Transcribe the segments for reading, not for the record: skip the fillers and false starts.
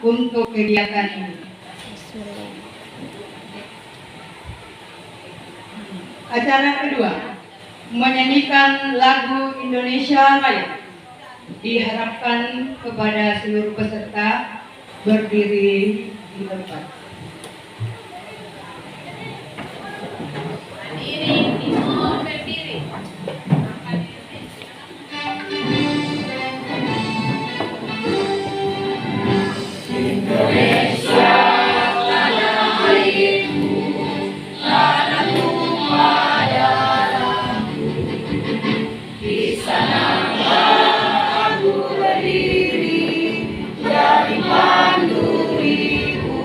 untuk kegiatan ini. Acara kedua, menyanyikan lagu Indonesia Raya. Diharapkan kepada seluruh peserta berdiri di tempat. Dimohon berdiri. Indonesia tanah airku, tanah tumpah darahku. Di sana aku berdiri dari pandu ibuku.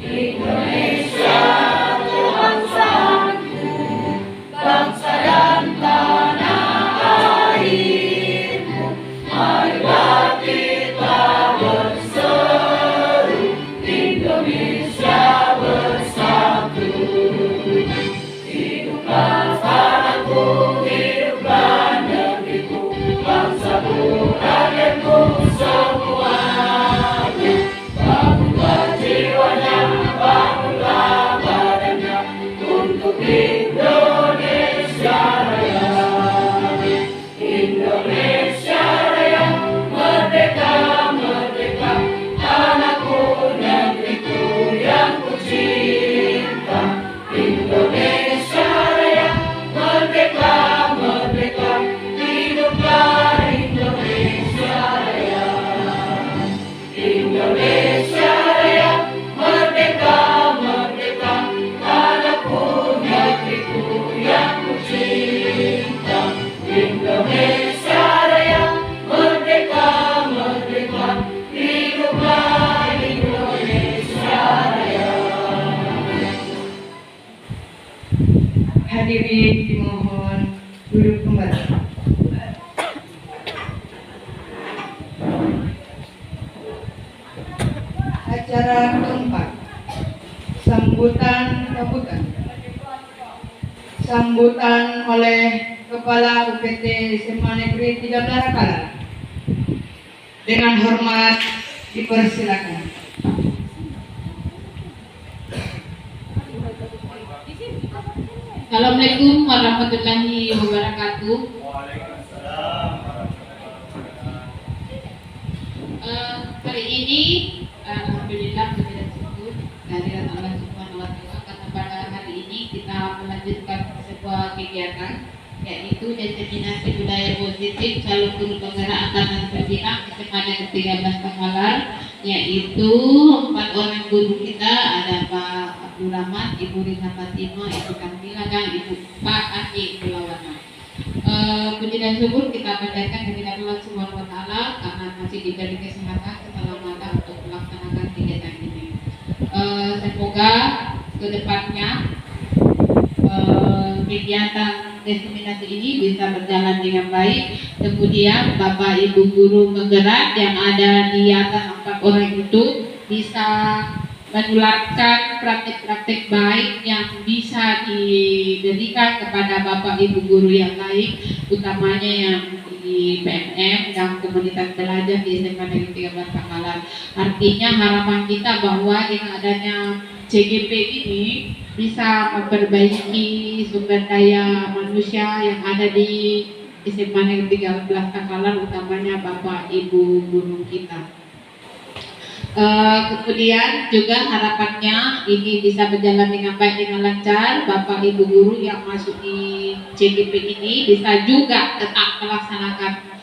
Indonesia kebangsaanku, bangsa dan tanah airku. Marilah kita berseru, Indonesia bersatu. Hiduplah tanahku, hiduplah negeriku, bangsaku, rakyatku semuanya. Bangunlah jiwanya, bangunlah badannya untuk Indonesia Raya. Indonesia Raya, merdeka, merdeka, tanahku, negeriku yang ku cinta. Indonesia Raya, merdeka, merdeka, hiduplah Indonesia Raya. Indonesia Raya, merdeka, merdeka, tanahku, negeriku yang ku cinta. Indonesia Raya, merdeka, merdeka, hiduplah Indonesia Raya. Hadirin dimohon duduk kembali. Acara keempat, sambutan sambutan. Sambutan oleh Kepala UPT SMA Negeri 13 Takalar. Dengan hormat dipersilakan. Assalamualaikum warahmatullahi wabarakatuh. Hari ini alhamdulillah kita bersyukur kehadiran Allah Subhanahu wa taala karena pada hari ini kita melanjutkan sebuah kegiatan yaitu diseminasi budaya positif calon guru penggerak kanan bergerak SMA Negeri 13 Takalar, yaitu 4 orang guru kita, ada Pak Abdul Rahman, Ibu Rina Fatimah, Ibu Kamila, dan Ibu Pak Andi Mulawana. Puji dan syukur kita panjatkan kehadirat Allah Subhanahu wa taala karena masih diberi kesehatan keselamatan untuk melaksanakan kegiatan ini. Semoga kedepannya kegiatan diseminasi ini bisa berjalan dengan baik. Kemudian Bapak Ibu guru penggerak yang ada di atas 4 orang itu bisa menularkan praktik-praktik baik yang bisa diberikan kepada Bapak Ibu guru yang lain, utamanya yang di PNM dan komunitas belajar di SMA Negeri 13 Takalar. Artinya harapan kita bahwa dengan adanya CGP ini bisa memperbaiki sumber daya manusia yang ada di SMA Negeri 13 Takalar, utamanya Bapak Ibu guru kita. Kemudian juga harapannya ini bisa berjalan dengan baik, dengan lancar. Bapak Ibu guru yang masuk di CGP ini bisa juga tetap melaksanakan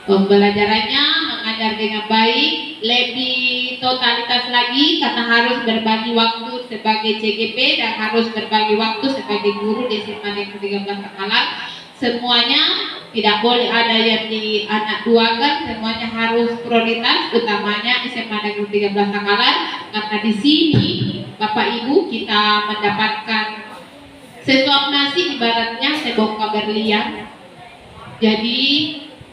pembelajarannya, mengajar dengan baik, lebih totalitas lagi karena harus berbagi waktu sebagai CGP dan harus berbagi waktu sebagai guru di SMA Negeri 13 Takalar. Semuanya tidak boleh ada yang di anak duakan, semuanya harus prioritas, utamanya SMA Negeri 13 Takalar, karena di sini Bapak Ibu kita mendapatkan sesuap nasi, ibaratnya sebongkah berlian. Jadi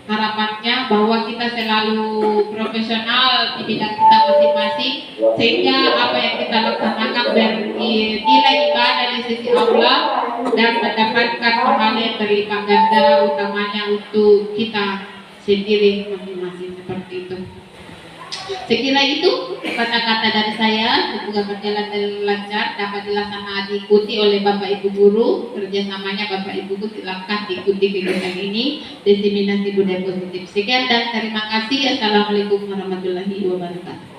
harapannya bahwa kita selalu profesional di bidang kita masing-masing, sehingga apa yang kita laksanakan bernilai ibadah di sisi Allah dan mendapatkan pahala yang berlipat ganda, utamanya untuk kita sendiri masing-masing. Seperti itu. Sekira itu kata-kata dari saya, semoga berjalan dengan lancar, dapat dilaksanakan diikuti oleh Bapak Ibu guru. Kerjasamanya Bapak Ibu guru silakan diikuti kegiatan ini, diseminasi budaya positif. Sekian dan terima kasih. Assalamualaikum warahmatullahi wabarakatuh.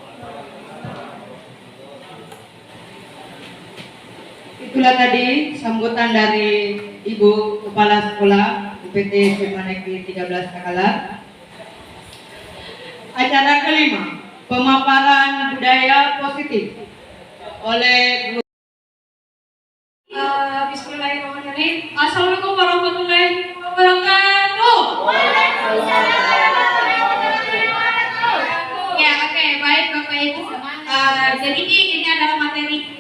Itulah tadi sambutan dari Ibu Kepala Sekolah UPT SMA Negeri 13 Takalar. Acara kelima, pemaparan budaya positif oleh Bismillahirrahmanirrahim. Assalamualaikum warahmatullahi wabarakatuh. Ya, oke, baik Bapak Ibu. Jadi ini adalah materi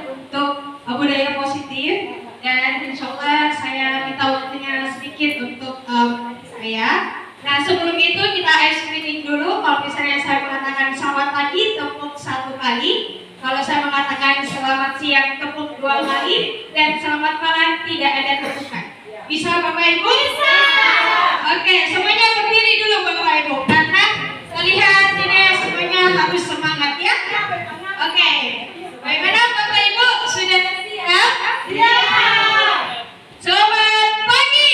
untuk budaya positif, dan insya Allah saya minta waktunya sedikit untuk saya. Nah, sebelum itu kita ice screening dulu. Kalau misalnya saya mengatakan selamat pagi, tepuk 1 kali. Kalau saya mengatakan selamat siang, tepuk 2 kali. Dan selamat malam, tidak ada tepukan. Bisa Bapak Ibu? Bisa! Oke, semuanya berdiri dulu Bapak Ibu, karena terlihat ini semuanya harus semangat ya. Oke, bagaimana Bapak Ibu? Sudah siap? Siap! Selamat pagi!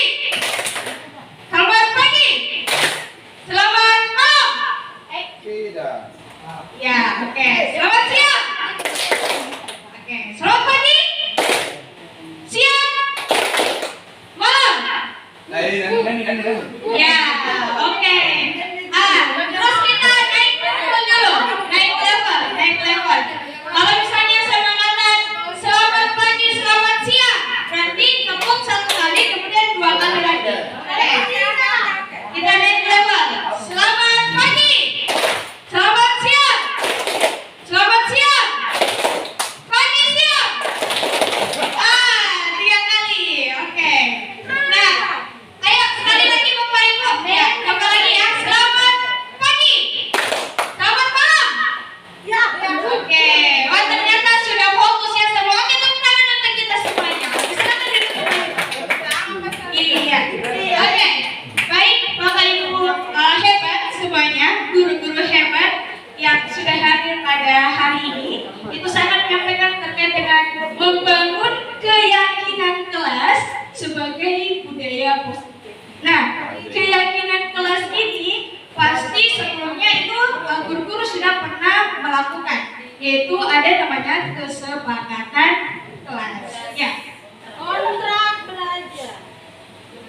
Selamat pagi! Selamat malam! Tidak. Ya, oke. Selamat siang! Oke, selamat pagi! Siang! Malam! Ya, oke. Terus kita naik level dulu. Naik level. Kalau misalnya saya mengatakan selamat pagi, selamat siang, berarti tepuk 1 kali, kemudian 2 kali lagi. Oke. Kita naik level. Selamat pagi. Selamat siang. Selamat siang. Pagi siang. 3 kali. Oke. Nah, ayo sekali lagi Bapak Ibu. Ya, coba lagi ya. Selamat pagi. Selamat malam. Ya. Oke. Wah, ternyata sudah fokus ya semua. Oke, tepuk tangan untuk kita semuanya. Silakan duduk Bapak Ibu. Iya. Oke. Baik, Bapak Ibu hebat semuanya, guru-guru hebat yang sudah hadir pada hari ini. Itu sangat menyampaikan terkait dengan membangun keyakinan kelas sebagai budaya positif. Nah, keyakinan kelas ini pasti sebelumnya itu guru-guru sudah pernah melakukan, yaitu ada namanya kesepakatan kelas. Ya. Kontrak belajar.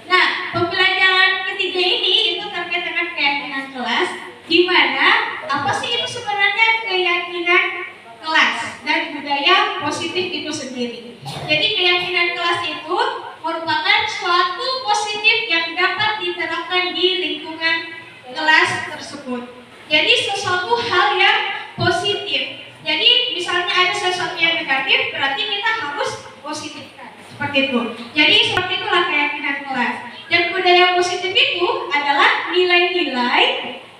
Nah, pembelajaran ketiga ini itu terkait dengan keyakinan kelas, di mana apa sih itu sebenarnya keyakinan kelas dan budaya positif itu sendiri. Jadi keyakinan kelas itu merupakan suatu positif yang dapat diterapkan di lingkungan kelas tersebut. Jadi sesuatu hal yang positif. Jadi misalnya ada sesuatu yang negatif, berarti kita harus positifkan. Seperti itu. Jadi seperti itulah keyakinan kelas. Dan budaya positif itu adalah nilai-nilai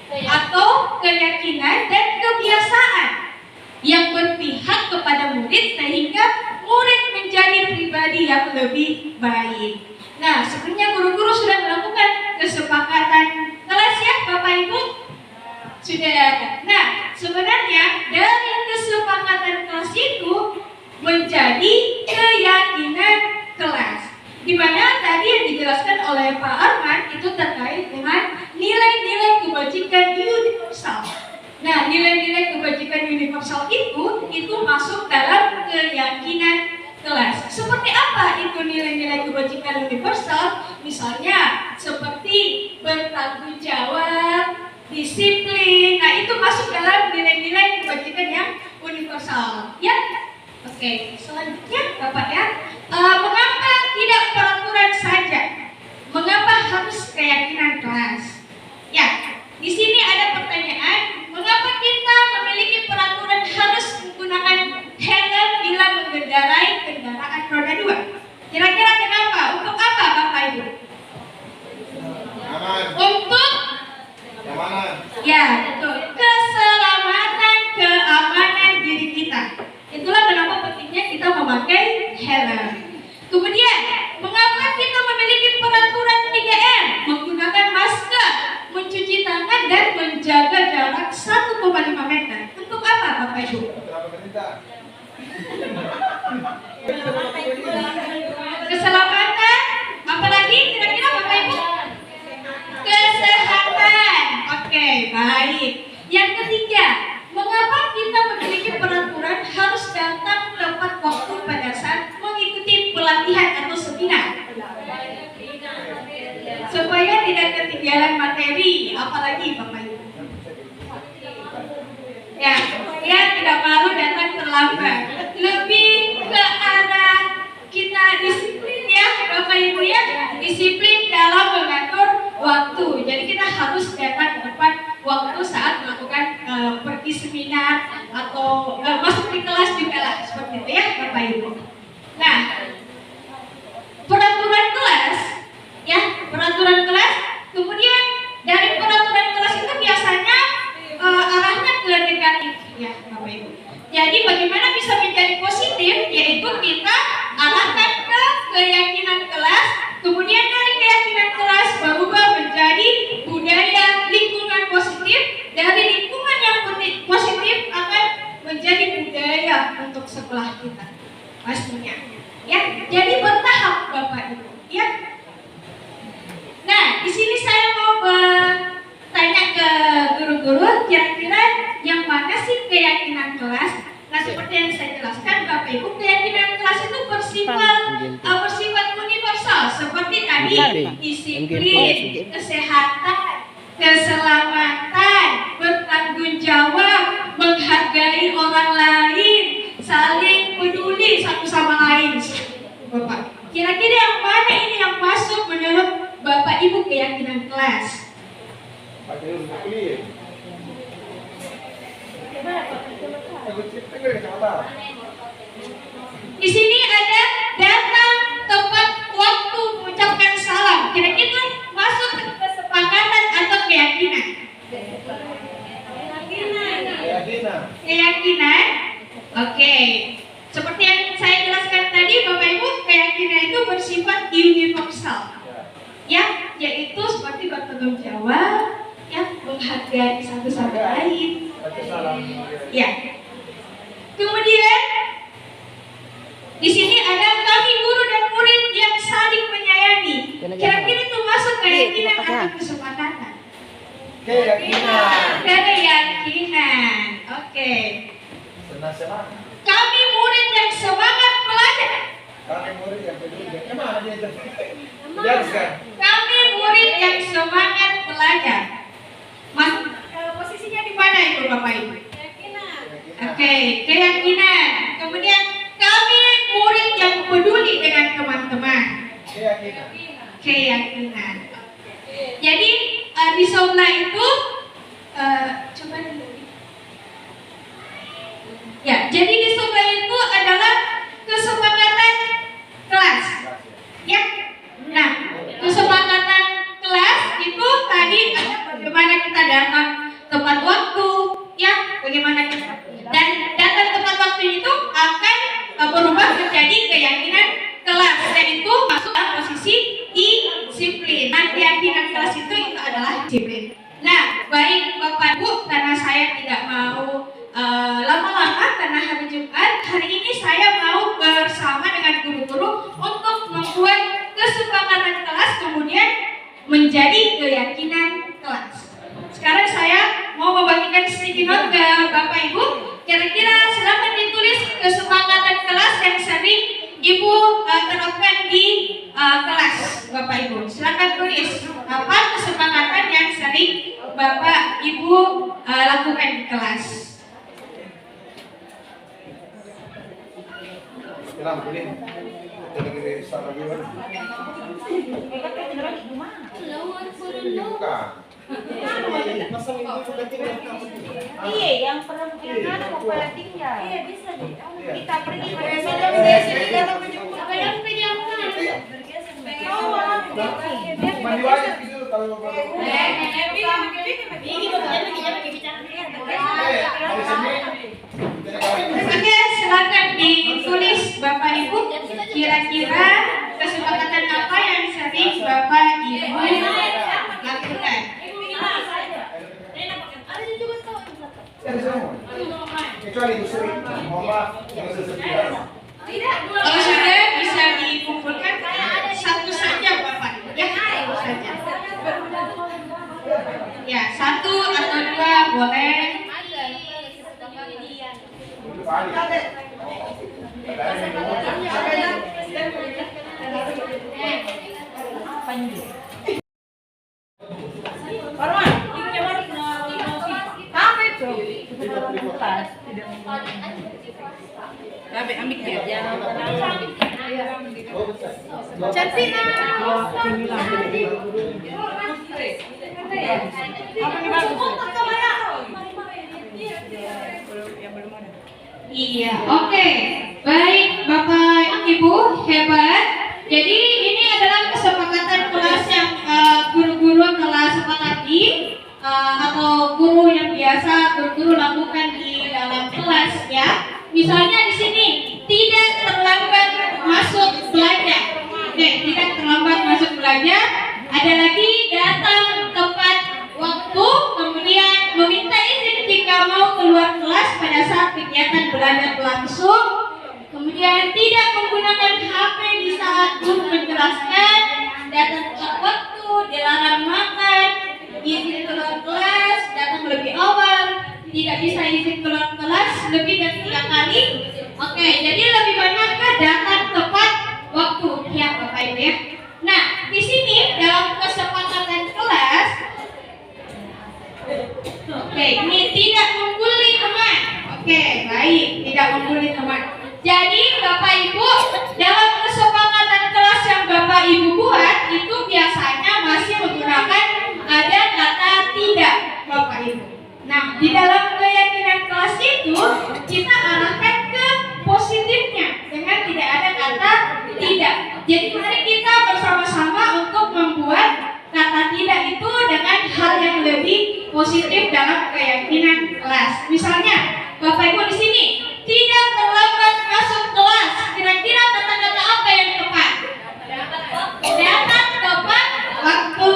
atau keyakinan dan kebiasaan yang berpihak kepada murid sehingga murid menjadi pribadi yang lebih baik. Nah, sebenarnya guru-guru sudah melakukan kesepakatan kelas ya Bapak Ibu? Sudah. Nah, sebenarnya dari kesepakatan kelas itu menjadi keyakinan kelas, di mana tadi yang dijelaskan oleh Pak Arman itu terkait dengan nilai-nilai kebajikan universal. Nah, nilai-nilai kebajikan universal itu masuk dalam keyakinan kelas. Seperti apa itu nilai-nilai kebajikan universal? Misalnya seperti bertanggung jawab, disiplin. Nah, itu masuk dalam nilai-nilai kebajikan yang universal. Ya. Oke, selanjutnya Bapak ya. Mengapa tidak peraturan saja? Mengapa harus keyakinan kelas? Ya, di sini ada pertanyaan, mengapa kita memiliki peraturan harus menggunakan helm bila mengendarai kendaraan roda 2? Kira-kira kenapa? Untuk apa Bapak Ibu? Aman. Untuk Keamanan. ya, betul. Keselamatan, keamanan diri kita. Itulah kenapa pentingnya kita memakai helm. Kemudian, mengapa kita memiliki peraturan 3M? Menggunakan masker, mencuci tangan, dan menjaga Bapak Ibu? Kenapa berita? Keselamatan, apalagi kira-kira Bapak Ibu? Kesehatan. Oke, baik. Yang ketiga, mengapa kita memiliki peraturan harus datang tepat waktu pada saat mengikuti pelatihan atau seminar? Supaya tidak ketinggalan materi, apalagi Bapak Ibu? Ya, supaya tidak malu datang terlambat. Lebih ke arah kita disiplin ya Bapak Ibu ya, disiplin dalam mengatur waktu. Jadi kita harus datang tepat waktu saat melakukan pergi seminar atau masuk di kelas juga lah, seperti itu ya Bapak Ibu. Nah, peraturan kelas ya, peraturan kelas, kemudian dari peraturan kelas itu biasanya arahnya ke negatif ya Bapak Ibu. Jadi bagaimana bisa menjadi positif, yaitu kita arahkan ke keyakinan kelas, kemudian dari keyakinan kelas berubah menjadi budaya lingkungan positif, dari lingkungan yang positif akan menjadi budaya untuk sekolah kita pastinya ya. Jadi bertahap Bapak Ibu ya. Nah, di sini saya mau bertanya ke guru-guru, kira-kira yang mana sih keyakinan kelas? Nah, seperti yang saya jelaskan Bapak Ibu, keyakinan kelas itu bersifat universal, seperti tadi disiplin, kesehatan, keselamatan, bertanggung jawab, menghargai orang lain, saling peduli satu sama lain. Bapak, kira-kira yang mana ini yang masuk menurut Bapak Ibu keyakinan kelas? Pakai dulu kuliah. Di sini ada datang tepat waktu mengucapkan salam. Kira-kira masuk ke kesepakatan atau keyakinan? Keyakinan. Oke. Seperti yang saya jelaskan tadi, Bapak Ibu, keyakinan itu bersifat universal. Ya, yaitu seperti bertanggung jawab, ya, menghargai satu sama lain. Ya. Kemudian di sini ada kami guru dan murid yang saling menyayangi. Kira-kira itu masuk keyakinan atau kesepakatan? Keyakinan. Keyakinan. Oke. Senang-senang. Kami murid yang semangat belajar. Kami murid yang peduli. Gimana dia? Jelaskan. Kami murid yang semangat belajar. Mas, posisinya di mana itu Bapak Ibu? Keyakinan. Oke, keyakinan. Kemudian kami murid yang peduli dengan teman-teman. Keyakinan. Keyakinan. Jadi di sebelah itu coba dulu. Ya, jadi di sebelah itu adalah kesepakatan kelas. Ya. Nah, kesepakatan kelas itu tadi ada bagaimana kita datang tepat waktu, ya, bagaimana kita dan datang tepat waktu itu akan berubah menjadi keyakinan kelas, yaitu masuk dalam posisi disiplin. Nah, keyakinan kelas itu adalah disiplin. Nah, baik Bapak Ibu, karena saya tidak mau lama-lama karena hari Jumat, hari ini saya mau bersama dengan guru-guru untuk membuat kesepakatan kelas kemudian menjadi keyakinan kelas. Sekarang saya mau membagikan sedikit note ke Bapak Ibu. Kira-kira silakan ditulis kesepakatan kelas yang sering Ibu terapkan di kelas Bapak Ibu. Silakan tulis apa kesepakatan yang sering Bapak Ibu lakukan di kelas. Bilang kuliah. Jadi sama dia. Bukan. Iya, yang pernah yang mau pada tinggal. Iya, bisa deh. Kita pergi pada Mandi wajib gitu kalau Oke, silakan ditulis Bapak Ibu. Kira-kira kesepakatan apa yang sering Bapak Ibu lakukan? sekali Bu Sri. Mohon maaf, jangan sesepian. Kalau sudah bisa dikumpulkan satu saja Bapak Ibu ya, satu saja. Ya, satu atau dua boleh. Cantina. Iya, oke. Baik, Bapak Ibu, hebat. Jadi ini adalah kesepakatan kelas yang guru-guru telah sepakati atau guru yang biasa guru lakukan di dalam kelas ya. Misalnya di sini tidak terlambat masuk belajar. Oke, tidak terlambat masuk belajar. Ada lagi datang tepat waktu, kemudian meminta izin jika mau keluar kelas pada saat kegiatan belajar berlangsung. Kemudian tidak menggunakan HP di saat guru menjelaskan, datang tepat waktu, dilarang makan, izin keluar kelas, datang lebih awal, tidak bisa izin keluar kelas lebih dari 3 kali. Oke, jadi lebih banyak ke datang tepat waktu ya Bapak Ibu ya. Nah, di sini dalam kesepakatan kelas, oke, ini tidak membuli teman. Oke, baik, tidak membuli teman. Jadi Bapak Ibu dalam kesepakatan kelas yang Bapak Ibu buat itu biasanya masih menggunakan ada kata tidak Bapak Ibu. Nah, di dalam keyakinan kelas itu kita arahkan ke positifnya dengan tidak ada kata tidak. Jadi mari kita bersama-sama untuk membuat kata tidak itu dengan hal yang lebih positif dalam keyakinan kelas. Misalnya, Bapak Ibu di sini tidak terlambat masuk kelas. Kira-kira kata-kata apa yang tepat? Datang tepat waktu.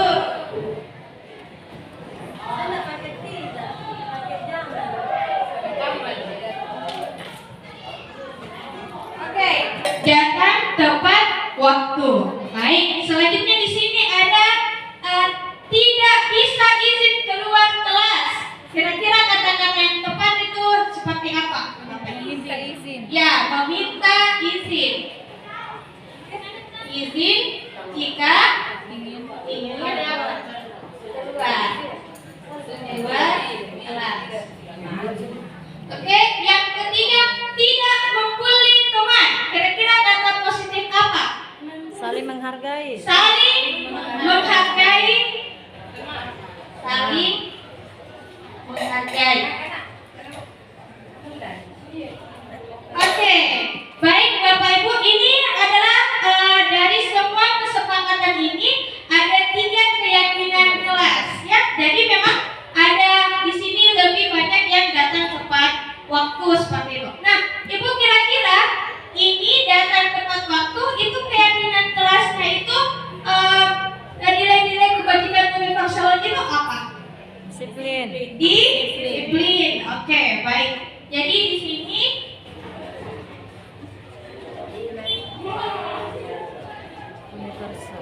Oke, datang tepat waktu. Baik, selanjutnya di sini ada tidak bisa izin keluar kelas. Kira-kira kata-kata yang tepat itu seperti apa? Minta izin. Ya, meminta izin. Izin jika ingin keluar kelas. Oke, yang ketiga tidak membuli teman. Kira-kira kata positif apa? Saling menghargai. Saling menghargai. Saling menghargai. Oke, baik Bapak Ibu, ini adalah dari semua kesepakatan ini ada 3 keyakinan kelas ya. Jadi memang ada di sini lebih banyak yang datang tepat waktu seperti itu. Nah, Ibu kira-kira ini datang tepat waktu itu keyakinan kelasnya itu nilai-nilai kebajikan universal itu apa? Disiplin. Disiplin. Oke, baik. Jadi di sini Universal.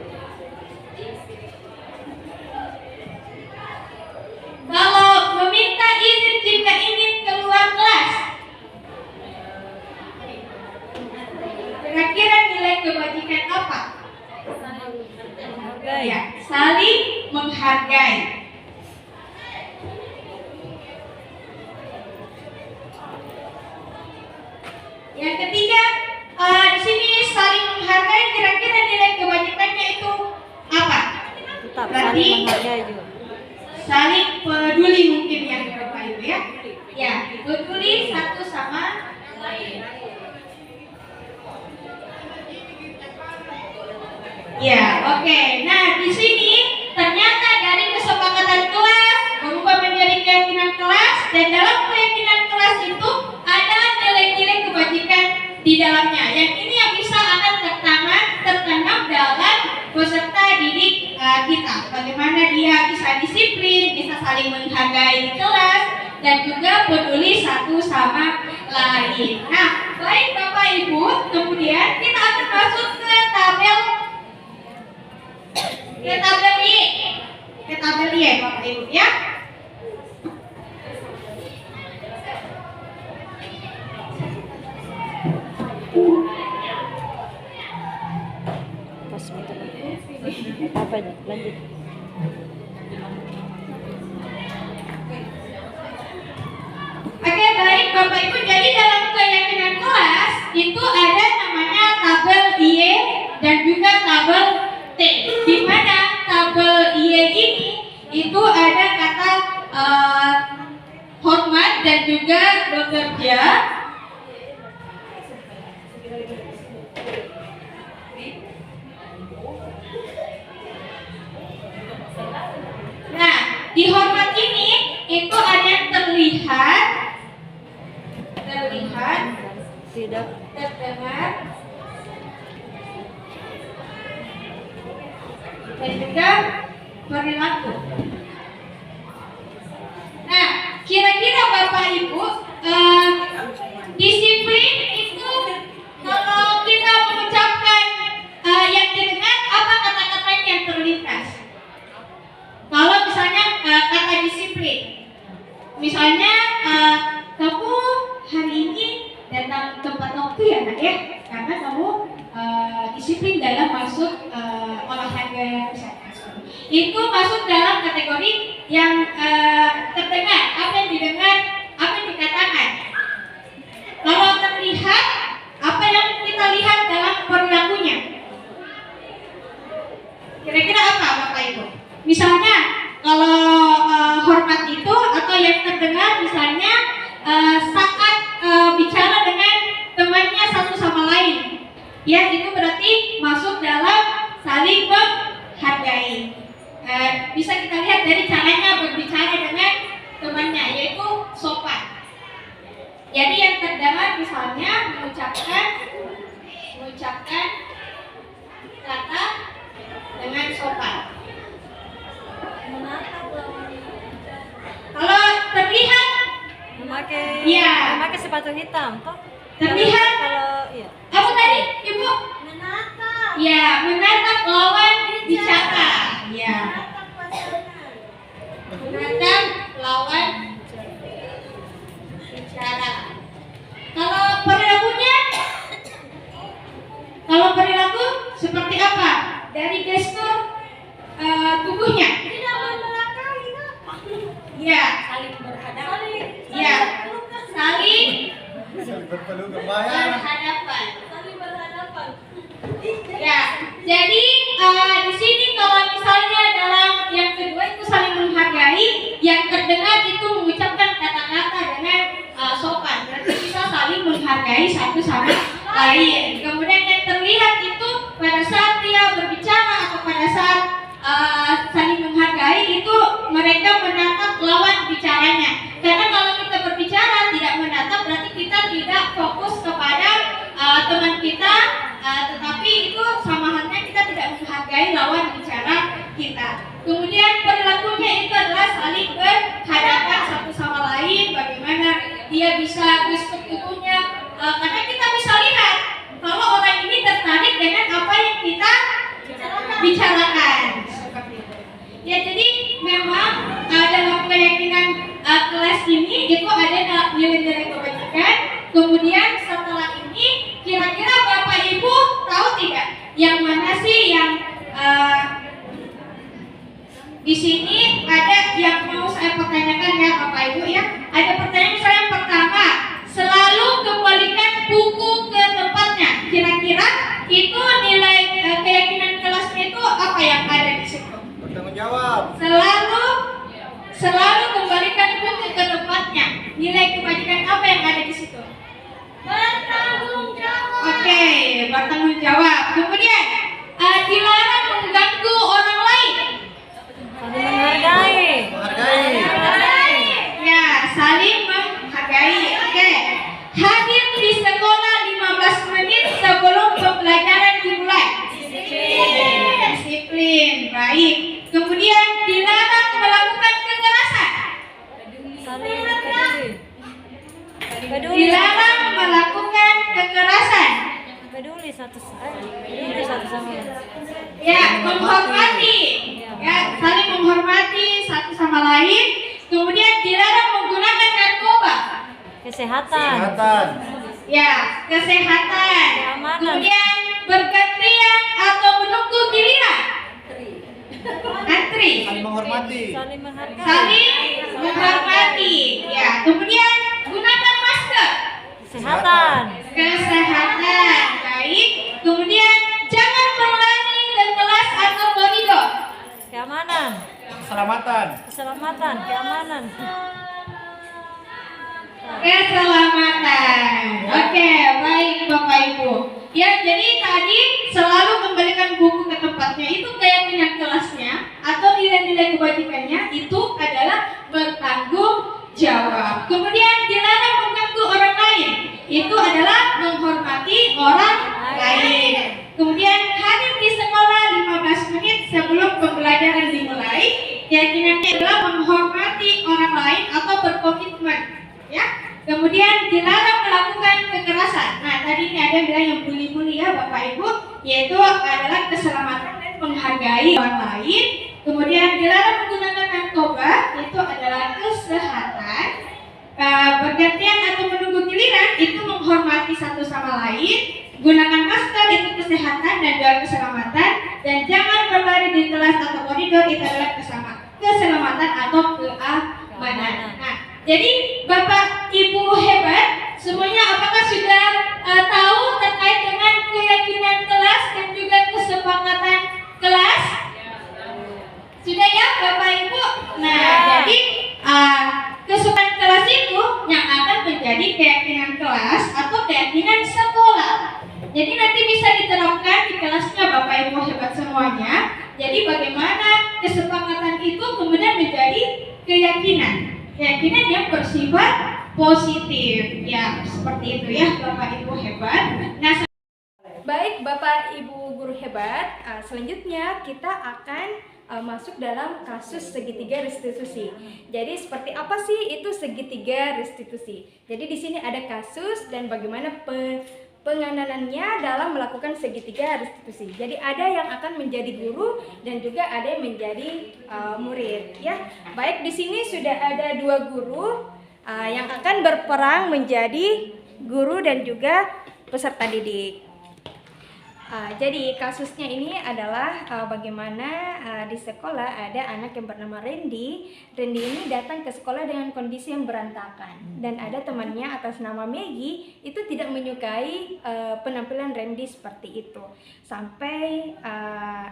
kalau meminta izin jika ingin keluar kelas, kira-kira nilai kebajikan apa? Menghargai. Ya, saling menghargai. Yang ketiga, di sini saling menghargai. Kira-kira nilai kebajikannya itu apa? Tetap Berarti saling menghargai juga. saling peduli mungkin ya Bapak Ibu ya. Ya, peduli satu sama lain. Ya, oke. Nah, di sini ternyata dari kesepakatan kelas berubah menjadi keyakinan kelas, dan dalam keyakinan kelas itu ada nilai-nilai kebajikan di dalamnya. Yang ini yang bisa akan tertanam dalam peserta didik kita. Bagaimana dia bisa disiplin, bisa saling menghargai di kelas, dan juga peduli satu sama lain. Nah, baik Bapak Ibu, kemudian kita akan masuk ke tabel Y. Ke tabel Y Bapak Ibu ya. Apa lanjut? Oke, baik Bapak Ibu, jadi dalam keyakinan kelas itu ada namanya tabel Y dan juga tabel T. Di mana tabel Y ini itu ada kata hormat dan juga bekerja. Nah, di hormat ini itu ada yang terlihat, Tidak. terdengar, dan juga perilaku. Nah, kira-kira Bapak Ibu, disiplin itu kalau kita mengucapkan yang didengar, apa kata-katanya yang terlintas? Kalau misalnya kata disiplin, misalnya kamu hari ini datang tempat waktu ya nak ya, karena kamu disiplin dalam masuk olahraga misalnya. Itu masuk dalam kategori yang terdengar, apa yang didengar, apa yang dikatakan. Kalau terlihat, apa yang kita lihat dalam perilakunya. Kira-kira apa Bapak Ibu? Misalnya kalau hormat itu atau yang terdengar misalnya saat bicara dengan temannya satu sama lain, ya itu berarti masuk dalam saling menghargai. Bisa kita lihat dari caranya berbicara dengan temannya, yaitu sopan. Jadi yang terdengar misalnya mengucapkan kata dengan sopan. Kalau terlihat, memakai sepatu hitam, toh? Terlihat. Kalau iya. Apa tadi, Ibu? Menatap. Ya, menatap lawan bicara. Ya, menatap lawan bicara. Kalau perilaku seperti apa? Dari gestur tubuhnya. Tidak membelakangi. Ya, Saling berhadapan. ya, saling Berpelukan. berhadapan. Saling berhadapan. Ya, jadi di sini kalau misalnya dalam yang kedua itu saling menghargai, yang terdengar itu mengucapkan kata-kata dengan sopan, berarti bisa saling menghargai satu sama lain. Kemudian yang terlihat itu pada saat dia berbicara atau pada saat saling menghargai itu mereka menatap lawan bicaranya. Karena kalau kita berbicara tidak menatap berarti kita tidak fokus kepada teman kita, tetapi itu sama halnya kita tidak menghargai lawan bicara kita. Kemudian perilakunya itu adalah saling berhadapan satu sama lain, bagaimana dia bisa gestur tubuhnya, karena kita bisa lihat kalau orang ini tertarik dengan apa yang kita bicarakan. Seperti itu. Ya, jadi memang dalam keyakinan kelas ini itu ada nilai-nilai kebajikan. Kemudian setelah ini kira-kira Bapak Ibu tahu tidak yang mana sih yang di sini ada yang mau saya pertanyakan ya Bapak Ibu ya. Ada pertanyaan misalnya yang pertama, selalu kembalikan buku ke tempatnya. Kira-kira itu nilai keyakinan kelasnya itu apa yang ada di situ? Bertanggung jawab. Selalu kembalikan buku ke tempatnya. Nilai kebajikan apa yang ada di situ? Bertanggung jawab. Oke, bertanggung jawab. Kemudian dilarang mengganggu orang lain. Saling menghargai. Menghargai. Ya, saling menghargai. Oke. Hadir di sekolah 15 menit sebelum pembelajaran dimulai. Disiplin. Baik. Kemudian dilarang melakukan kekerasan. Saling melakukan kekerasan. Peduli satu sama lain. Ya, menghormati. Ya, saling menghormati satu sama lain. Kemudian dilarang menggunakan narkoba. Kesehatan. Ya, kesehatan. Keamanan. Kemudian bergantian atau menunggu giliran. Antri. Saling menghormati. Saling menghargai. Saling menghormati. Ya, kemudian gunakan masker. Kesehatan. Kesehatan. Baik. Kemudian jangan mengulangi ke kelas atau koridor. Keamanan. Keselamatan. Keamanan. Keselamatan. Oke, baik Bapak Ibu. Ya, jadi tadi selalu kembalikan buku ke tempatnya. Itu keyakinan kelasnya atau nilai-nilai kebajikannya itu adalah bertanggung jawab. Kemudian dilarang mengganggu orang lain. Itu adalah menghormati orang lain. Kemudian hadir di sekolah 15 menit sebelum pembelajaran dimulai. Keyakinannya adalah menghormati orang lain atau berkomitmen. Ya. Kemudian dilarang melakukan kekerasan. Nah, tadi ini ada yang bilang yang bully-bully ya Bapak Ibu, yaitu adalah keselamatan dan menghargai orang lain. Kemudian dilarang menggunakan narkoba, itu adalah kesehatan. Bergantian atau menunggu giliran itu menghormati satu sama lain. Gunakan masker itu kesehatan dan juga keselamatan. Dan jangan berlari di kelas atau koridor, itu adalah keselamatan atau keamanan. Nah, jadi Bapak Ibu hebat, semuanya apakah sudah tahu terkait dengan keyakinan kelas dan juga kesepakatan kelas? Sudah ya Bapak Ibu? Nah, jadi kesepakatan kelas itu yang akan menjadi keyakinan kelas atau keyakinan sekolah. Jadi nanti bisa diterapkan di kelasnya Bapak Ibu hebat semuanya. Jadi bagaimana kesepakatan itu kemudian menjadi keyakinan yang bersifat positif. Ya, seperti itu ya Bapak Ibu hebat. Nah, Baik Bapak Ibu guru hebat, selanjutnya kita akan masuk dalam kasus segitiga restitusi. Jadi seperti apa sih itu segitiga restitusi? Jadi di sini ada kasus dan bagaimana pengandanannya dalam melakukan segitiga restitusi. Jadi ada yang akan menjadi guru dan juga ada yang menjadi murid. Ya, baik di sini sudah ada 2 guru yang akan berperang menjadi guru dan juga peserta didik. Jadi kasusnya ini adalah bagaimana di sekolah ada anak yang bernama Randy. Randy ini datang ke sekolah dengan kondisi yang berantakan dan ada temannya atas nama Maggie itu tidak menyukai penampilan Randy seperti itu. Sampai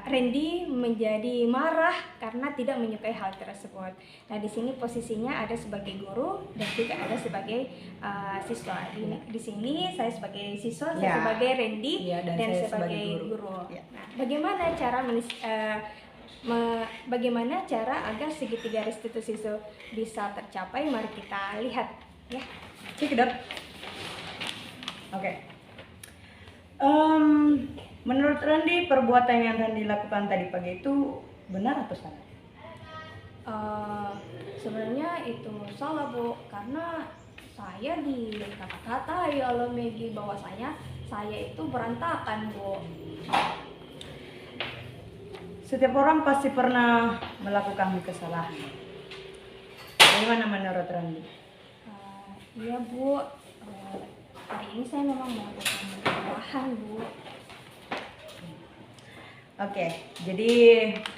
Randy menjadi marah karena tidak menyukai hal tersebut. Nah, di sini posisinya ada sebagai guru dan juga ada sebagai siswa. Di sini saya sebagai siswa, saya sebagai Randy dan sebagai guru. Ya. Nah, bagaimana cara agar segitiga restitusi itu bisa tercapai? Mari kita lihat ya. Check it out. Oke. Menurut Randy, perbuatan yang Randy lakukan tadi pagi itu benar atau salah? Sebenarnya itu salah Bu, karena saya dikata-katai oleh Maggie bahwasanya saya itu berantakan Bu. Setiap orang pasti pernah melakukan kesalahan. Bagaimana menurut Randy? Iya Bu, hari ini saya memang melakukan kesalahan Bu. Oke, jadi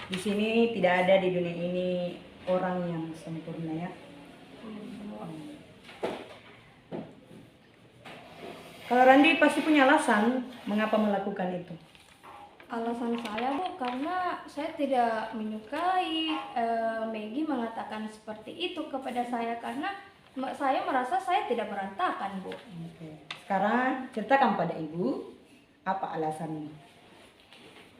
di sini tidak ada di dunia ini orang yang sempurna ya. Kalau Randy pasti punya alasan mengapa melakukan itu. Alasan saya Bu, karena saya tidak menyukai Maggie mengatakan seperti itu kepada saya karena saya merasa saya tidak berantakan Bu. Oke. Sekarang ceritakan pada ibu apa alasannya.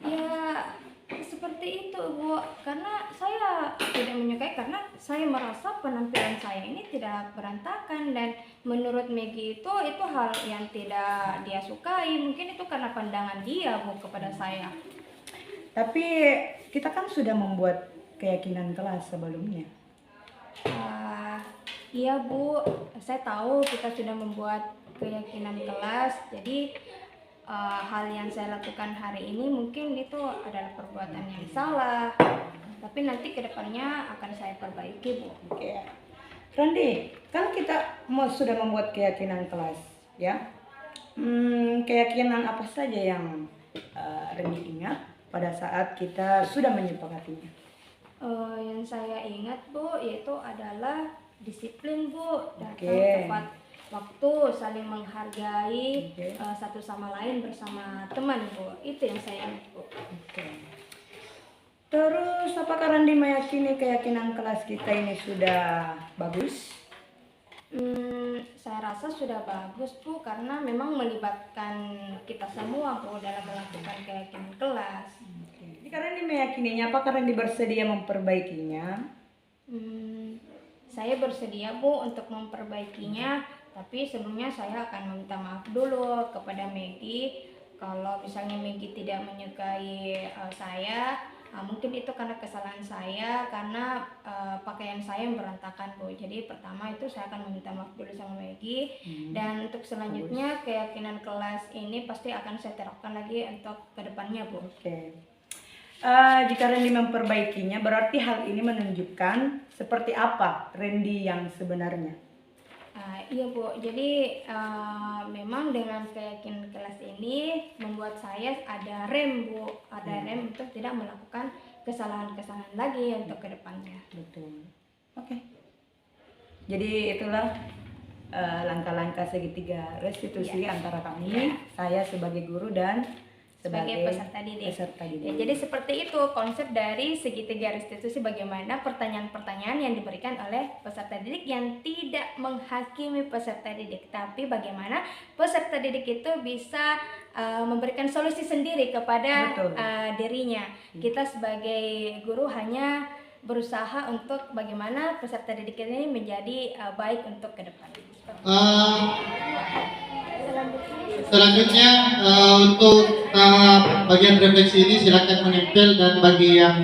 Ya seperti itu Bu, karena saya tidak menyukai karena saya merasa penampilan saya ini tidak berantakan dan menurut Maggie itu hal yang tidak dia sukai. Mungkin itu karena pandangan dia Bu kepada saya. Tapi kita kan sudah membuat keyakinan kelas sebelumnya. Iya Bu, saya tahu kita sudah membuat keyakinan kelas. Jadi hal yang saya lakukan hari ini mungkin itu adalah perbuatan yang salah, tapi nanti kedepannya akan saya perbaiki, Bu. Oke. Randi, kan kita sudah membuat keyakinan kelas, ya. Keyakinan apa saja yang Randi ingat pada saat kita sudah menyepakatinya? Yang saya ingat, Bu, yaitu adalah disiplin, Bu, datang Oke. tepat waktu, saling menghargai satu sama lain bersama teman, Bu. Itu yang saya ingat, Bu. Oke. Terus apakah Randi meyakini keyakinan kelas kita ini sudah bagus? Saya rasa sudah bagus, Bu, karena memang melibatkan kita semua, Bu, dalam melakukan keyakinan kelas. Oke. Jika Randi meyakininya, apakah Randi bersedia memperbaikinya? Saya bersedia, Bu, untuk memperbaikinya, tapi sebelumnya saya akan meminta maaf dulu kepada Maggie. Kalau misalnya Maggie tidak menyukai saya, mungkin itu karena kesalahan saya, karena pakaian saya yang berantakan, Bu. Jadi pertama itu saya akan meminta maaf dulu sama Maggie, dan untuk selanjutnya keyakinan kelas ini pasti akan saya terapkan lagi untuk kedepannya, Bu. Oke. Jika Randy memperbaikinya, berarti hal ini menunjukkan seperti apa Randy yang sebenarnya. Iya, Bu, jadi memang dengan keyakinan kelas ini membuat saya ada rem, Bu, ada rem untuk tidak melakukan kesalahan-kesalahan lagi untuk kedepannya. Betul. Oke. Jadi itulah langkah-langkah segitiga restitusi antara kami, saya sebagai guru dan Sebagai peserta didik. Ya, jadi seperti itu konsep dari segitiga restitusi, bagaimana pertanyaan-pertanyaan yang diberikan oleh peserta didik yang tidak menghakimi peserta didik, tapi bagaimana peserta didik itu bisa memberikan solusi sendiri kepada dirinya. Kita sebagai guru hanya berusaha untuk bagaimana peserta didik ini menjadi baik untuk ke depan. Selanjutnya untuk bagian refleksi ini silakan menempel, dan bagi yang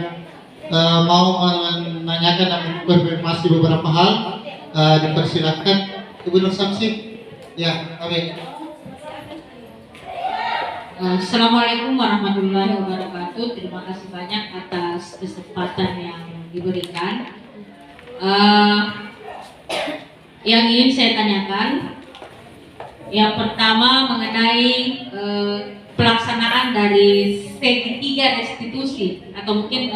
mau menanyakan dan konfirmasi beberapa hal dipersilakan. Ibu Nur Samsi. Ya, amin. Assalamualaikum warahmatullahi wabarakatuh. Terima kasih banyak atas kesempatan yang diberikan. Yang ingin saya tanyakan, yang pertama mengenai pelaksanaan dari segitiga restitusi, atau mungkin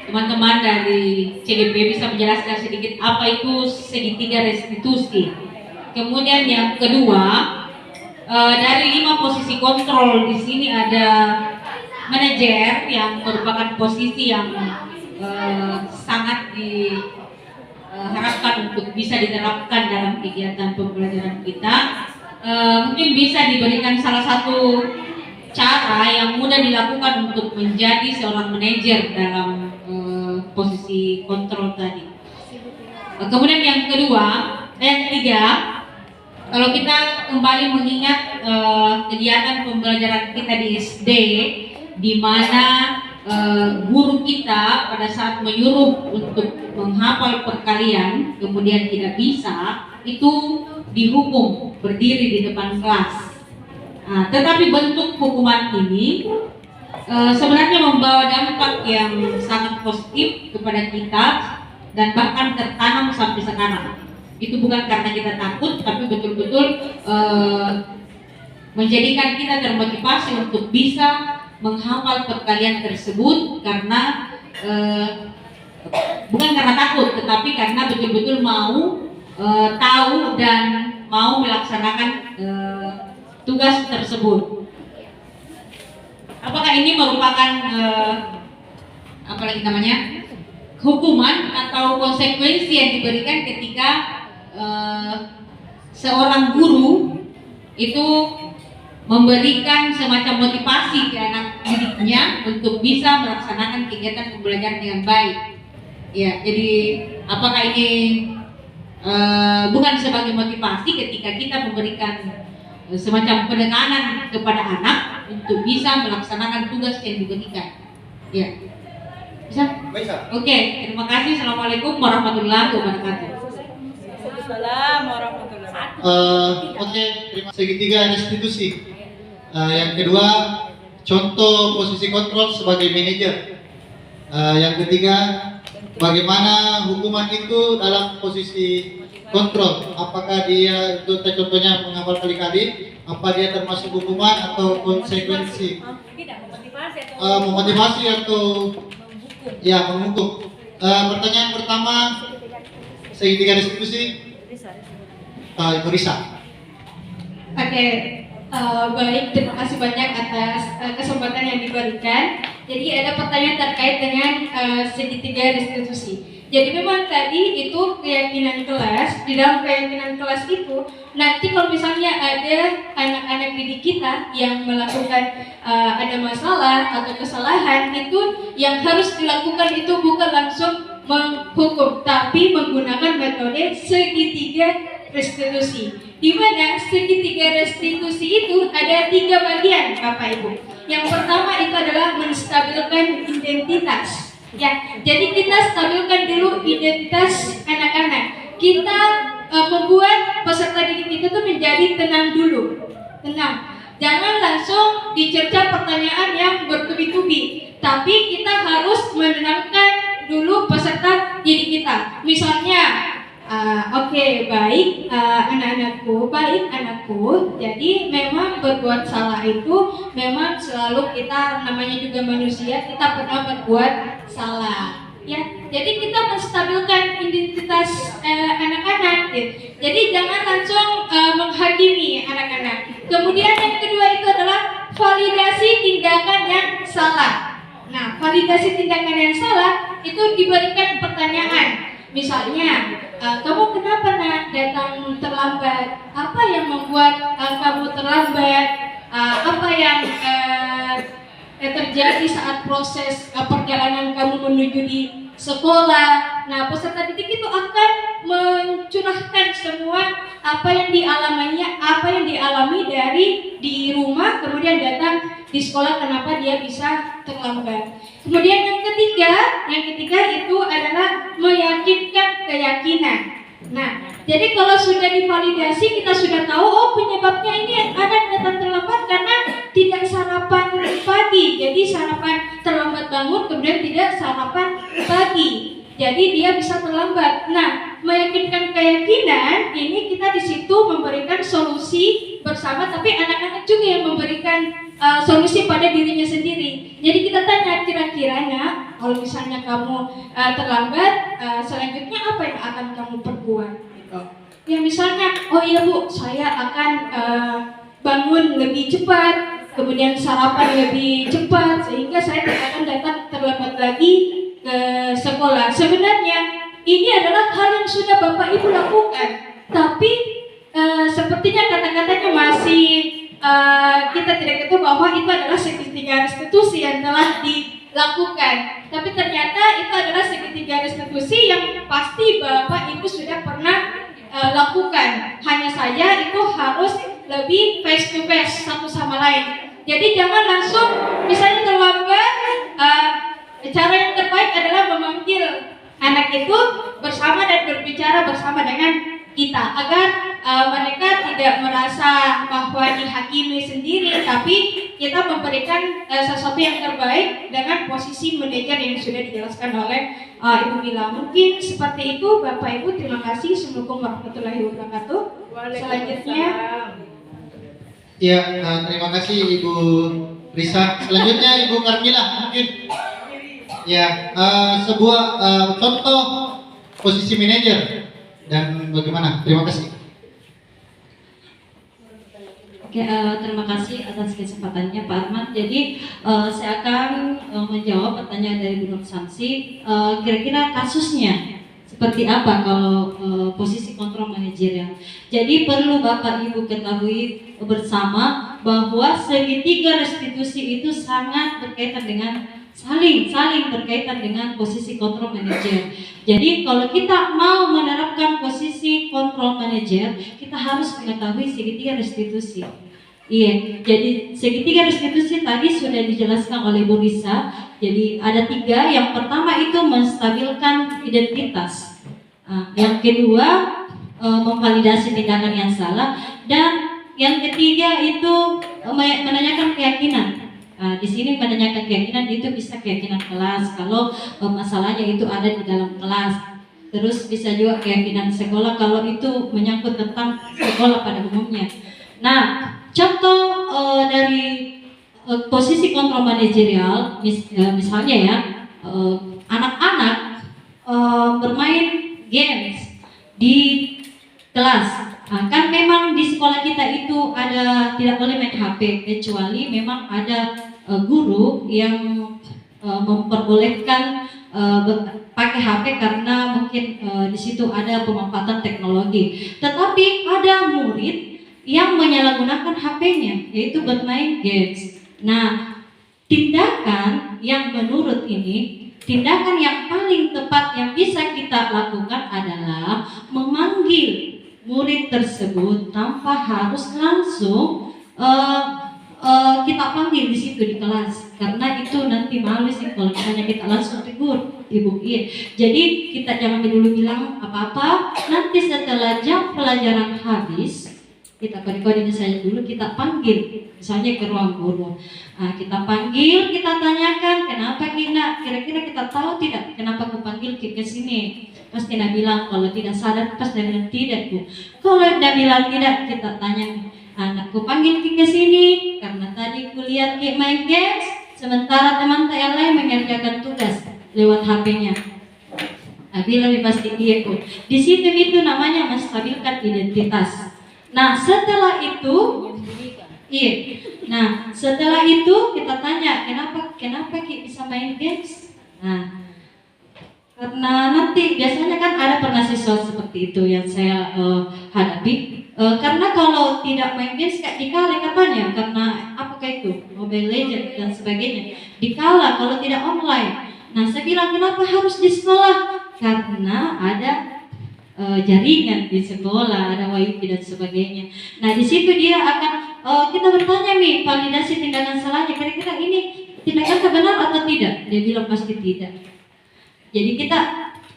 teman-teman dari CGP bisa menjelaskan sedikit apa itu segitiga restitusi. Kemudian yang kedua, dari 5 posisi kontrol di sini ada manajer yang merupakan posisi yang sangat diharapkan untuk bisa diterapkan dalam kegiatan pembelajaran kita. Mungkin bisa diberikan salah satu cara yang mudah dilakukan untuk menjadi seorang manajer dalam posisi kontrol tadi. Kemudian yang ketiga, kalau kita kembali mengingat kegiatan pembelajaran kita di SD, di mana guru kita pada saat menyuruh untuk menghafal perkalian kemudian tidak bisa, itu dihukum berdiri di depan kelas. Tetapi bentuk hukuman ini sebenarnya membawa dampak yang sangat positif kepada kita dan bahkan tertanam sampai sekarang. Itu bukan karena kita takut, tapi betul-betul menjadikan kita termotivasi untuk bisa menghafal perkalian tersebut, karena bukan karena takut, tetapi karena betul-betul mau tahu dan mau melaksanakan tugas tersebut. Apakah ini merupakan hukuman atau konsekuensi yang diberikan ketika seorang guru itu memberikan semacam motivasi ke anak didiknya untuk bisa melaksanakan kegiatan pembelajaran dengan baik? Ya, jadi apakah ini bukan sebagai motivasi ketika kita memberikan semacam penekanan kepada anak untuk bisa melaksanakan tugas yang diberikan? Ya, bisa? Oke, terima kasih. Assalamualaikum warahmatullahi wabarakatuh. Waalaikumsalam warahmatullahi Oke, segitiga restitusi. Yang kedua, contoh posisi kontrol sebagai manajer. Yang ketiga, bagaimana hukuman itu dalam posisi kontrol? Apakah dia contohnya menghafal kali-kali? Apa dia termasuk hukuman atau konsekuensi? Memotivasi atau ya menghukum? Pertanyaan pertama, segitiga restitusi. Ibu Risa. Oke, baik, terima kasih banyak atas kesempatan yang diberikan. Jadi ada pertanyaan terkait dengan segitiga restitusi. Jadi memang tadi itu keyakinan kelas, di dalam keyakinan kelas itu nanti kalau misalnya ada anak-anak didik kita yang melakukan ada masalah atau kesalahan, itu yang harus dilakukan itu bukan langsung menghukum, tapi menggunakan metode segitiga restitusi, di mana segitiga restitusi itu ada 3 bagian, Bapak Ibu. Yang pertama itu adalah menstabilkan identitas. Ya, jadi kita stabilkan dulu identitas anak-anak. Kita membuat peserta didik itu tuh menjadi tenang dulu, tenang. Jangan langsung dicerca pertanyaan yang bertubi-tubi, tapi kita harus menenangkan dulu peserta didik kita. Misalnya, Oke, baik anak-anakku, baik anakku. Jadi memang berbuat salah itu memang selalu kita, namanya juga manusia, kita pernah berbuat salah. Ya, jadi kita menstabilkan identitas anak-anak. Jadi jangan langsung menghakimi anak-anak. Kemudian yang kedua itu adalah validasi tindakan yang salah. Nah, validasi tindakan yang salah itu diberikan pertanyaan. Misalnya, kamu kenapa nak datang terlambat? Apa yang membuat kamu terlambat? Apa yang terjadi saat proses perjalanan kamu menuju di sekolah? Nah, peserta didik itu akan mencurahkan semua apa yang dialaminya, apa yang dialami dari di rumah, kemudian datang di sekolah kenapa dia bisa terlambat. Kemudian yang ketiga itu adalah meyakinkan keyakinan. Nah, jadi kalau sudah divalidasi, kita sudah tahu penyebabnya ini anak datang terlambat karena tidak sarapan pagi. Jadi sarapan terlambat bangun, kemudian tidak sarapan pagi. Jadi dia bisa terlambat. Nah, meyakinkan keyakinan ini kita di situ memberikan solusi bersama, tapi anak-anak juga yang memberikan solusi pada dirinya sendiri. Jadi kita tanya, kira-kiranya kalau misalnya kamu terlambat, selanjutnya apa yang akan kamu perbuat? Gitu. Ya misalnya, oh iya Bu, saya akan bangun lebih cepat, kemudian sarapan lebih cepat, sehingga saya tidak akan datang terlambat lagi ke sekolah. Sebenarnya ini adalah hal yang sudah Bapak Ibu lakukan, tapi sepertinya kata-katanya masih kita tidak tahu bahwa itu adalah segitiga restitusi yang telah dilakukan. Tapi ternyata itu adalah segitiga restitusi yang pasti Bapak Ibu sudah pernah lakukan. Hanya saja itu harus lebih face to face satu sama lain. Jadi jangan langsung misalnya terlambat. Cara yang terbaik adalah memanggil anak itu bersama dan berbicara bersama dengan kita agar mereka tidak merasa bahwa dihakimi sendiri, tapi kita memberikan sesuatu yang terbaik dengan posisi manajer yang sudah dijelaskan oleh Ibu Mila. Mungkin seperti itu, Bapak Ibu. Terima kasih. Assalamualaikum warahmatullahi wabarakatuh. Selanjutnya, ya, terima kasih Ibu Risa. Selanjutnya Ibu Karmila mungkin. Ya, sebuah contoh posisi manajer dan bagaimana? Terima kasih. Oke, terima kasih atas kesempatannya Pak Ahmad. Jadi saya akan menjawab pertanyaan dari Bu Nur Samsi. Kira-kira kasusnya seperti apa kalau posisi kontrol manajerial? Jadi perlu Bapak Ibu ketahui bersama bahwa segitiga restitusi itu sangat berkaitan dengan saling berkaitan dengan posisi kontrol manajer. Jadi kalau kita mau menerapkan posisi kontrol manajer, kita harus mengetahui segitiga restitusi. Iya, jadi segitiga restitusi tadi sudah dijelaskan oleh Bu Risa. Jadi ada 3. Yang pertama itu menstabilkan identitas. Yang kedua memvalidasi tindakan yang salah. Dan yang ketiga itu menanyakan keyakinan. Di sini menanyakan keyakinan itu bisa keyakinan kelas kalau masalahnya itu ada di dalam kelas. Terus bisa juga keyakinan sekolah kalau itu menyangkut tentang sekolah pada umumnya. Nah, contoh dari posisi kontrol manajerial, misalnya ya, anak-anak bermain games di kelas. Kan memang di sekolah kita itu ada tidak boleh main HP kecuali memang ada guru yang memperbolehkan pakai HP karena mungkin di situ ada pemanfaatan teknologi. Tetapi ada murid yang menyalahgunakan HP-nya yaitu bermain games. Nah, tindakan yang menurut ini, tindakan yang paling tepat yang bisa kita lakukan adalah memanggil murid tersebut tanpa harus langsung kita panggil di situ di kelas, karena itu nanti malu sih kalau misalnya kita langsung tegur ibu. Jadi kita jangan dulu bilang apa-apa, nanti setelah jam pelajaran habis kita kode-kode saja dulu, kita panggil misalnya ke ruang guru. Kita panggil, kita tanyakan kenapa kira-kira kita tahu tidak kenapa aku panggil ke sini. Pasti dia bilang kalau tidak sadar, pasti dia bilang tidak Bu. Kalau dia bilang tidak, kita tanya, anakku panggil ke sini karena tadi kulihat main games sementara teman yang lain mengerjakan tugas lewat HP-nya. Bila pasti iya Bu. Di situ itu namanya menstabilkan identitas. Nah setelah itu, setelah itu kita tanya kenapa Ki bisa main games? Nah, karena nanti biasanya kan ada pernah siswa seperti itu yang saya hadapi. Karena kalau tidak main games dikala katanya, karena apakah itu Mobile Legends dan sebagainya, dikala kalau tidak online. Nah saya bilang kenapa harus di sekolah? Karena ada jaringan di sekolah, ada wifi dan sebagainya. Nah di situ dia akan kita bertanya nih validasi tindakan salahnya, kira-kira ini tindakan benar atau tidak? Dia bilang pasti tidak. Jadi kita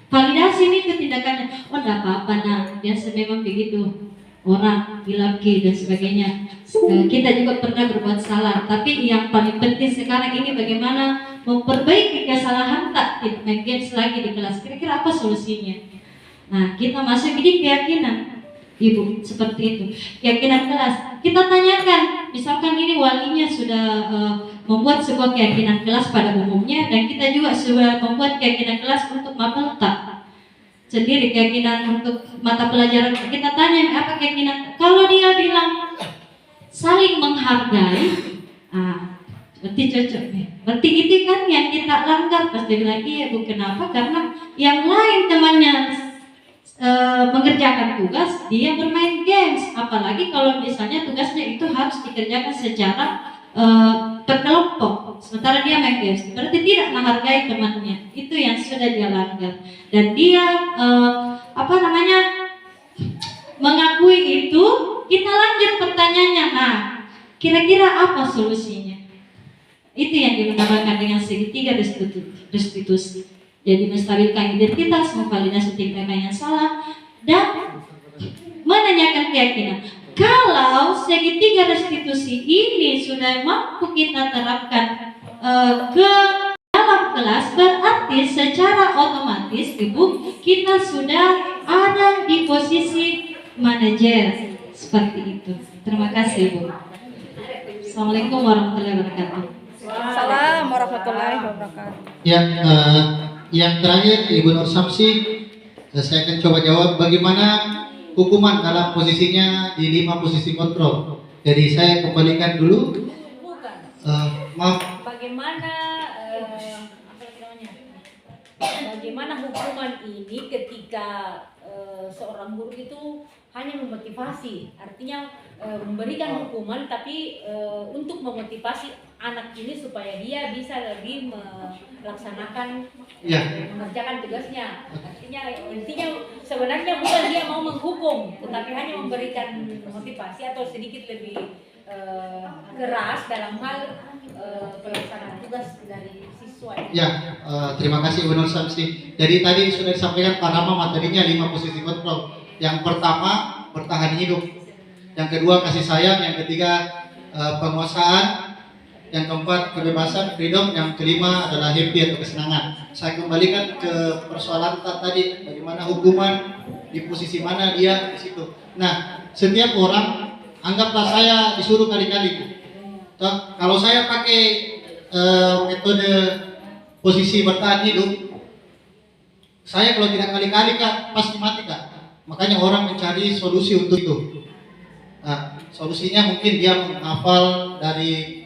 validasi nih ke tindakannya. Oh enggak apa-apa nah, biasa memang begitu orang bilang dan sebagainya. Kita juga pernah berbuat salah, tapi yang paling penting sekarang ini bagaimana memperbaiki kesalahan tak main games lagi di kelas. Kira-kira apa solusinya? Nah, kita masuk di keyakinan, Ibu, seperti itu. Keyakinan kelas. Kita tanyakan, misalkan ini walinya sudah membuat sebuah keyakinan kelas pada umumnya, dan kita juga sudah membuat keyakinan kelas untuk mapelta sendiri, keyakinan untuk mata pelajaran. Kita tanya, apa keyakinan? Kalau dia bilang saling menghargai, berarti cocok nih. Berarti itu kan yang kita langgar. Pas dia bilang, iya Bu, kenapa? Karena yang lain temannya mengerjakan tugas, dia bermain games. Apalagi kalau misalnya tugasnya itu harus dikerjakan secara berkelompok, sementara dia main games, berarti tidak menghargai temannya. Itu yang sudah dia langgar. Dan dia mengakui itu. Kita lanjut pertanyaannya. Nah, kira-kira apa solusinya? Itu yang dinamakan dengan segitiga restitusi. Jadi menstabilkan identitas, memvalidasi tindakan yang salah, dan menanyakan keyakinan. Kalau segitiga restitusi ini sudah mampu kita terapkan ke dalam kelas, berarti secara otomatis Ibu, kita sudah ada di posisi manajer seperti itu. Terima kasih Ibu. Assalamualaikum warahmatullahi wabarakatuh. Assalamualaikum warahmatullahi wabarakatuh. Yang terakhir Ibu Nur Samsi, saya akan coba jawab bagaimana hukuman dalam posisinya di 5 posisi kontrol. Jadi saya kembalikan dulu. Maaf. Bagaimana hukuman ini ketika seorang guru itu hanya memotivasi, artinya memberikan hukuman tapi untuk memotivasi anak ini supaya dia bisa lebih melaksanakan mengerjakan tugasnya. Artinya intinya sebenarnya bukan dia mau menghukum, tetapi hanya memberikan motivasi atau sedikit lebih keras dalam hal pelaksanaan tugas dari siswa. Terima kasih Ibu Nur Samsi. Jadi tadi sudah disampaikan Pak Rama materinya 5 posisi kontrol. Yang pertama, bertahan hidup. Yang kedua, kasih sayang. Yang ketiga, penguasaan. Yang keempat, kebebasan, freedom. Yang kelima adalah happy atau kesenangan. Saya kembalikan ke persoalan tadi, bagaimana hukuman, di posisi mana dia di situ. Nah, setiap orang, anggaplah saya disuruh kali-kali. Kalau saya pakai metode posisi bertahan hidup, saya kalau tidak kali-kali Kak, pasti mati Kak. Makanya orang mencari solusi untuk itu. Nah, solusinya mungkin dia menghafal dari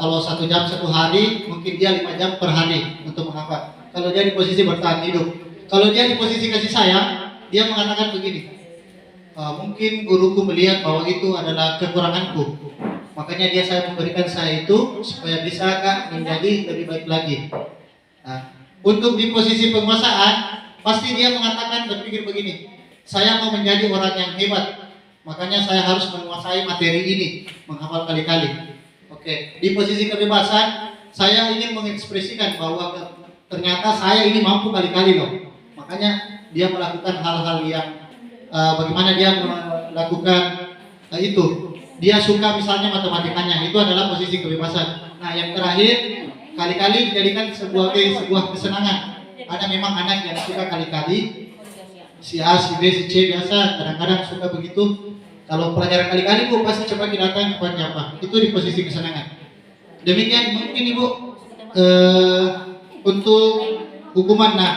kalau 1 jam 1 hari, mungkin dia 5 jam per hari untuk menghafal. Kalau dia di posisi bertahan hidup, kalau dia di posisi kasih sayang, dia mengatakan begini. Mungkin guruku melihat bahwa itu adalah kekuranganku, makanya saya memberikan saya itu supaya bisa Kak menjadi lebih baik lagi. Nah, untuk di posisi penguasaan, pasti dia mengatakan berpikir begini, saya mau menjadi orang yang hebat, makanya saya harus menguasai materi ini, menghafal kali-kali. Oke, di posisi kebebasan, saya ingin mengekspresikan bahwa ternyata saya ini mampu kali-kali loh. Makanya dia melakukan hal-hal yang bagaimana dia melakukan itu. Dia suka misalnya matematikanya, itu adalah posisi kebebasan. Nah, yang terakhir, kali-kali dijadikan sebuah kesenangan. Ada memang anak yang suka kali-kali, si A, si B, si C biasa kadang-kadang suka begitu. Kalau pelajaran kali-kali Bu pasti coba datang kepada apa? Itu di posisi kesenangan. Demikian mungkin Ibu untuk hukuman. Nah,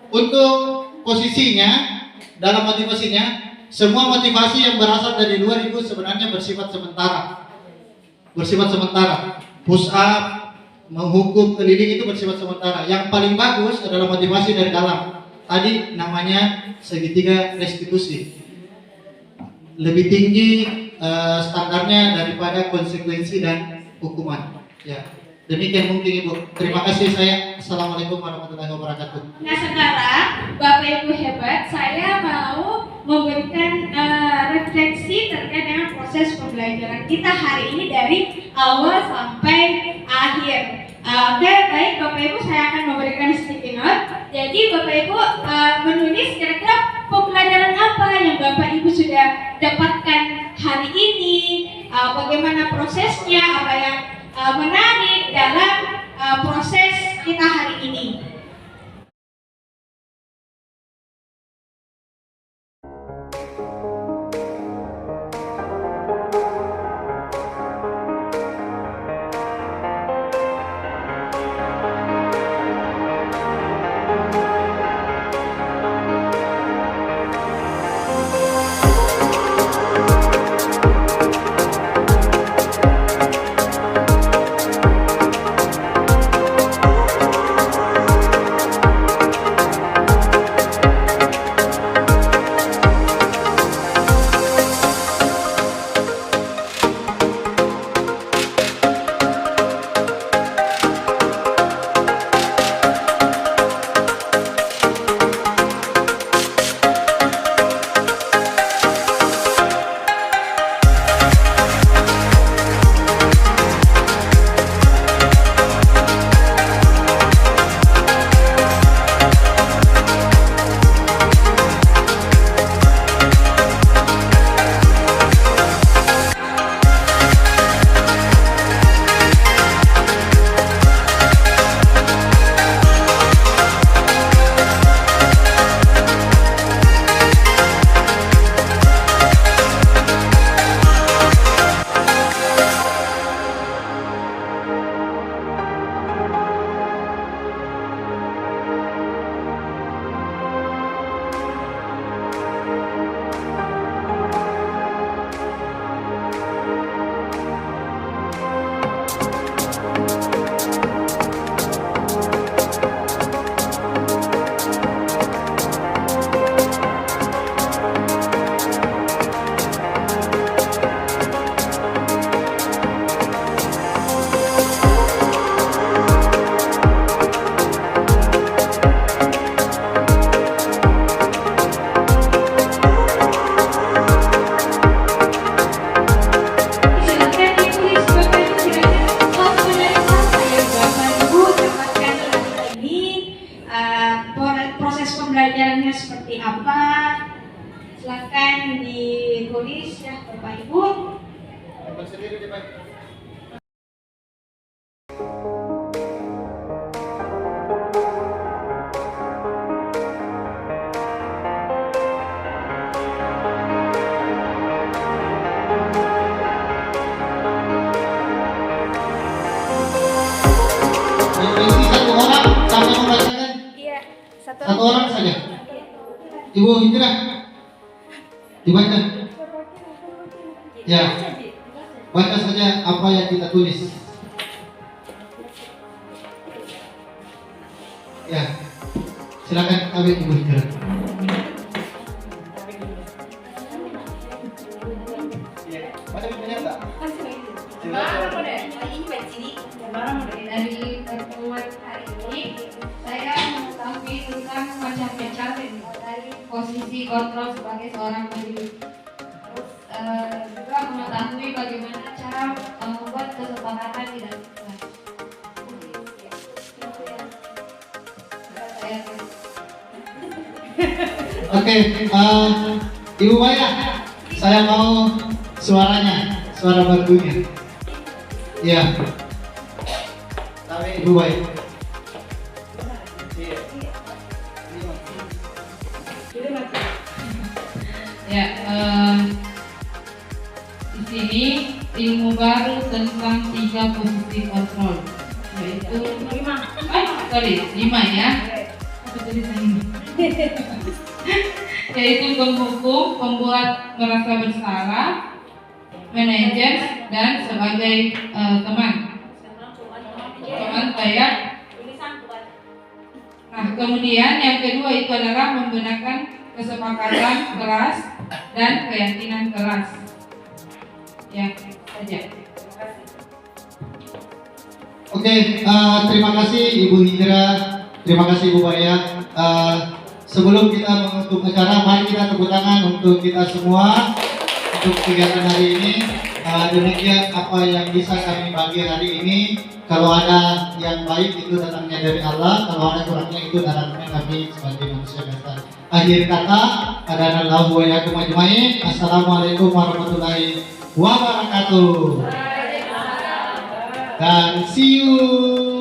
untuk posisinya dalam motivasinya, semua motivasi yang berasal dari luar itu sebenarnya bersifat sementara. Bersifat sementara. Push up, menghukum, keliling itu bersifat sementara. Yang paling bagus adalah motivasi dari dalam. Tadi namanya segitiga restitusi. Lebih tinggi standarnya daripada konsekuensi dan hukuman. Ya, demikian mungkin Ibu. Terima kasih saya. Assalamualaikum warahmatullahi wabarakatuh. Nah sekarang Bapak Ibu hebat, saya mau memberikan refleksi terkait dengan proses pembelajaran kita hari ini dari awal sampai akhir. Oke, baik Bapak Ibu, saya akan memberikan sticky note. Jadi Bapak Ibu menulis kira-kira pembelajaran apa yang Bapak Ibu sudah dapatkan hari ini, bagaimana prosesnya, apa yang menarik dalam proses kita hari ini. Satu orang sampai membacakan Iya, satu satu orang saja. Ibu Hijrah dibaca. Ya, baca saja apa yang kita tulis. Ya, silakan kami Ibu Hijrah. Mana punya tak? Dari pertemuan hari ini saya mengetahui tentang macam-macam dari posisi kontrol sebagai seorang pendidik. Terus juga mengetahui bagaimana cara membuat kesepakatan di dalam kelas. Saya Oke, Ibu Maya, saya mau suaranya, suara merdunya. Iya. Ibu Maya. Ya, di sini ilmu baru tentang 3 posisi kontrol, yaitu 5 ya. Apa tulisannya? Yaitu penghukum, pembuat merasa bersalah, manajer, dan sebagai teman saya. Nah, kemudian yang kedua itu adalah menggunakan kesepakatan kelas dan keyakinan kelas. Ya, saja. Oke, terima kasih Ibu Hijrah, terima kasih Ibu Maya. Sebelum kita menutup acara, mari kita tepuk tangan untuk kita semua untuk kegiatan hari ini. Demikian apa yang bisa kami bagi hari ini. Kalau ada yang baik itu datangnya dari Allah, kalau ada kurangnya itu datangnya kami sebagai manusia biasa. Akhir kata, hadanallahu wa iyyakum ajmain. Assalamualaikum warahmatullahi wabarakatuh. Dan see you.